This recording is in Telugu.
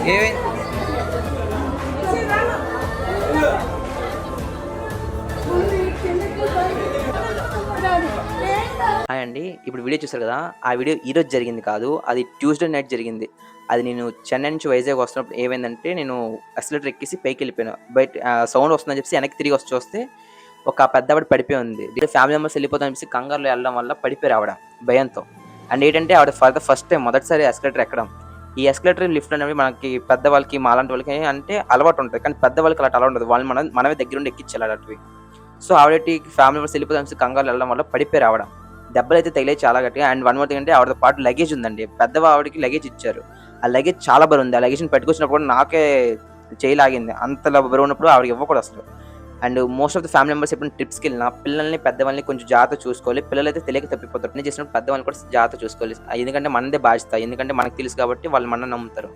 ఏమైంది? హాయ్ అండి. ఇప్పుడు వీడియో చూసారు కదా! ఆ వీడియో ఈరోజు జరిగింది కాదు. అది ట్యూస్‌డే నైట్ జరిగింది. అది నేను చెన్నై నుంచి వైజాగ్ వస్తున్నప్పుడు ఏమైందంటే, నేను ఎక్సలరేటర్ ఎక్కేసి పైకెళ్ళిపోయాను. సౌండ్ వస్తుందని చెప్పేసి వెనక్కి తిరిగి వచ్చి చూస్తే, ఒక పెద్దావిడ పడిపోయి ఉంది. ఫ్యామిలీ మెంబర్స్ వెళ్ళిపోతామని చెప్పేసి కంగారులో వెళ్ళడం వల్ల పడిపోయారు ఆవిడ భయంతో. అండ్ ఏంటంటే ఆవిడ ఫస్ట్ టైమ్ మొదటిసారి ఎస్కలేటర్ ఎక్కడం. ఈ ఎస్కలేటర్, లిఫ్ట్ అనేవి మనకి పెద్దవాళ్ళకి, మాలాంటి వాళ్ళకి అంటే అలవాటు ఉంటది. కానీ పెద్దవాళ్ళకి అలాంటి అలవాటు ఉండదు. వాళ్ళని మనమే దగ్గరుండి ఎక్కించాలి అలాంటివి. సో, ఆవిడేంటి ఫ్యామిలీ మెంబర్స్ వెళ్ళిపోతామనేసి కంగారులో వెళ్ళడం వల్ల పడిపోయారు ఆవిడ. దెబ్బలైతే తగిలాయి చాలా గట్టిగా. అండ్ వన్ మోర్ థింగ్ అంటే ఆవిడతో పాటు లగేజ్ ఉందండి. ఆవిడకి లగేజ్ ఇచ్చారు. ఆ లగేజ్ చాలా బరువుంది. ఆ లగేజ్‌ని పట్టుకొచ్చినప్పుడు కూడా నాకే చెయ్యి లాగింది. అంతలా బరువున్నప్పుడు ఆవిడకి ఇవ్వకూడదసలు. And most of the family members ఎప్పుడైనా ట్రిప్స్‌కెళ్ళినా పిల్లల్ని, పెద్దవాళ్ళని కొంచెం జాగ్రత్తగా చూసుకోవాలి. పిల్లలైతే తెలియక తప్పిపోతారు. పని చేసినప్పుడు పెద్దవాళ్ళని కూడా జాగ్రత్తగా చూసుకోవాలి. ఎందుకంటే మనదే బాధ్యత. ఎందుకంటే మనకు తెలుసు కాబట్టి వాళ్ళు మనల్ని నమ్ముతారు.